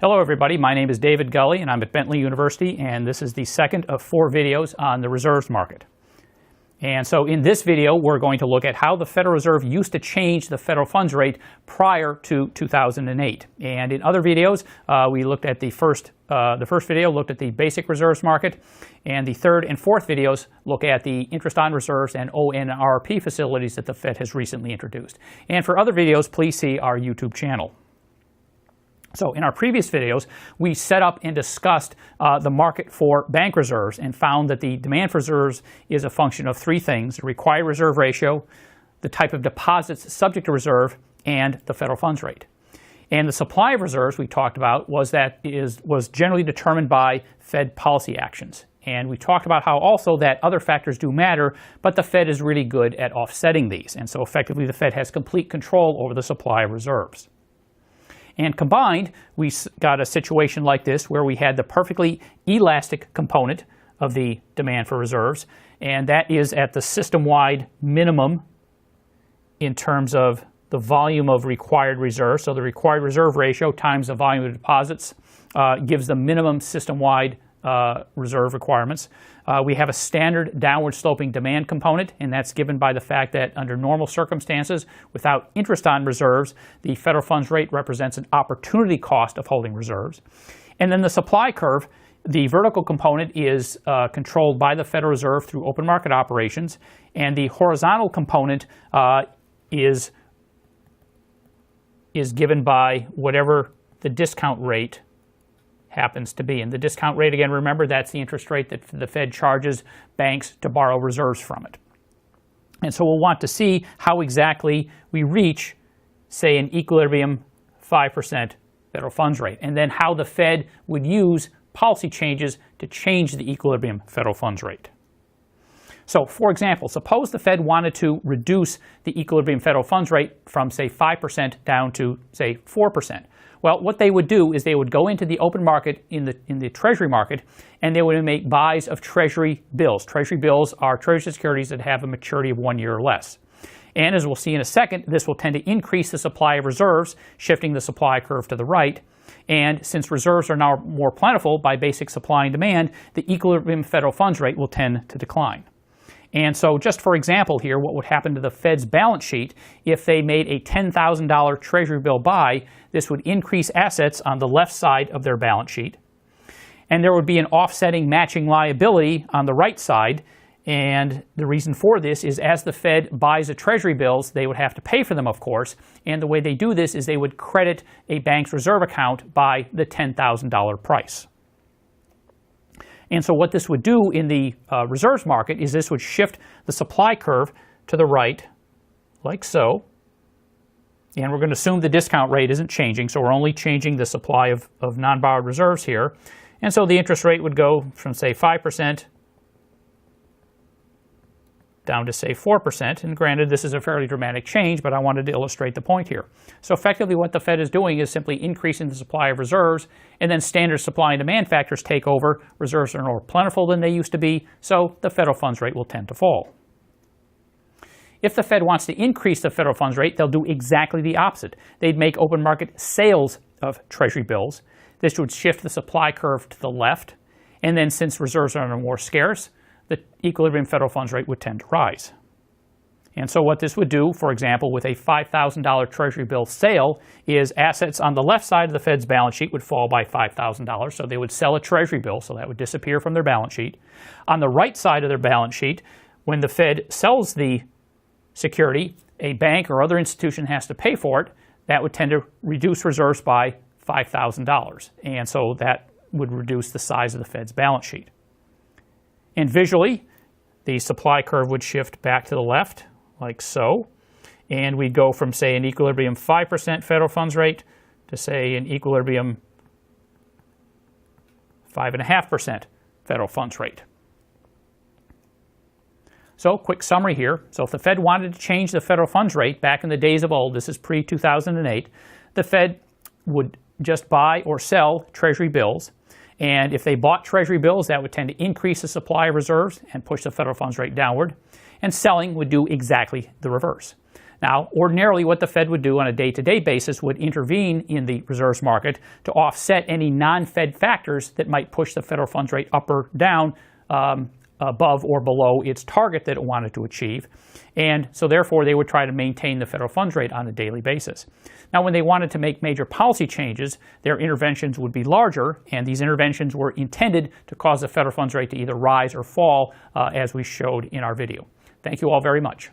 Hello everybody, my name is David Gully and I'm at Bentley University, and this is the second of 4 videos on the reserves market. And so in this video we're going to look at how the Federal Reserve used to change the federal funds rate prior to 2008. And in other videos we looked at the first video looked at the basic reserves market, and the third and fourth videos look at the interest on reserves and ONRP facilities that the Fed has recently introduced. And for other videos, please see our YouTube channel. So in our previous videos, we set up and discussed the market for bank reserves and found that the demand for reserves is a function of 3 things: the required reserve ratio, the type of deposits subject to reserve, and the federal funds rate. And the supply of reserves we talked about was generally determined by Fed policy actions. And we talked about how also that other factors do matter, but the Fed is really good at offsetting these. And so effectively the Fed has complete control over the supply of reserves. And combined, we got a situation like this where we had the perfectly elastic component of the demand for reserves, and that is at the system-wide minimum in terms of the volume of required reserves. So the required reserve ratio times the volume of deposits gives the minimum system-wide reserve requirements. We have a standard downward sloping demand component, and that's given by the fact that under normal circumstances, without interest on reserves, the federal funds rate represents an opportunity cost of holding reserves. And then the supply curve, the vertical component is controlled by the Federal Reserve through open market operations, and the horizontal component is given by whatever the discount rate happens to be. And the discount rate, again, remember, that's the interest rate that the Fed charges banks to borrow reserves from it. And so we'll want to see how exactly we reach, say, an equilibrium 5% federal funds rate, and then how the Fed would use policy changes to change the equilibrium federal funds rate. So, for example, suppose the Fed wanted to reduce the equilibrium federal funds rate from, say, 5% down to, say, 4%. Well, what they would do is they would go into the open market in the Treasury market, and they would make buys of Treasury bills. Treasury bills are Treasury securities that have a maturity of 1 year or less. And as we'll see in a second, this will tend to increase the supply of reserves, shifting the supply curve to the right. And since reserves are now more plentiful by basic supply and demand, the equilibrium federal funds rate will tend to decline. And so just for example here, what would happen to the Fed's balance sheet if they made a $10,000 Treasury bill buy? This would increase assets on the left side of their balance sheet. And there would be an offsetting matching liability on the right side. And the reason for this is as the Fed buys the Treasury bills, they would have to pay for them, of course. And the way they do this is they would credit a bank's reserve account by the $10,000 price. And so what this would do in the reserves market is this would shift the supply curve to the right, like so. And we're going to assume the discount rate isn't changing, so we're only changing the supply of non-borrowed reserves here. And so the interest rate would go from, say, 5% down to, say, 4%. And granted, this is a fairly dramatic change, but I wanted to illustrate the point here. So effectively what the Fed is doing is simply increasing the supply of reserves, and then standard supply and demand factors take over. Reserves are more plentiful than they used to be, so the federal funds rate will tend to fall. If the Fed wants to increase the federal funds rate, they'll do exactly the opposite. They'd make open market sales of Treasury bills. This would shift the supply curve to the left, and then since reserves are more scarce, the equilibrium federal funds rate would tend to rise. And so what this would do, for example, with a $5,000 Treasury bill sale, is assets on the left side of the Fed's balance sheet would fall by $5,000. So they would sell a Treasury bill, so that would disappear from their balance sheet. On the right side of their balance sheet, when the Fed sells the security, a bank or other institution has to pay for it. That would tend to reduce reserves by $5,000. And so that would reduce the size of the Fed's balance sheet. And visually, the supply curve would shift back to the left, like so. And we'd go from, say, an equilibrium 5% federal funds rate to, say, an equilibrium 5.5% federal funds rate. So, quick summary here. So if the Fed wanted to change the federal funds rate back in the days of old, this is pre-2008, the Fed would just buy or sell Treasury bills. And if they bought Treasury bills, that would tend to increase the supply of reserves and push the federal funds rate downward. And selling would do exactly the reverse. Now, ordinarily what the Fed would do on a day-to-day basis would intervene in the reserves market to offset any non-Fed factors that might push the federal funds rate up or down above or below its target that it wanted to achieve. And so therefore they would try to maintain the federal funds rate on a daily basis. Now when they wanted to make major policy changes, their interventions would be larger, and these interventions were intended to cause the federal funds rate to either rise or fall, as we showed in our video. Thank you all very much.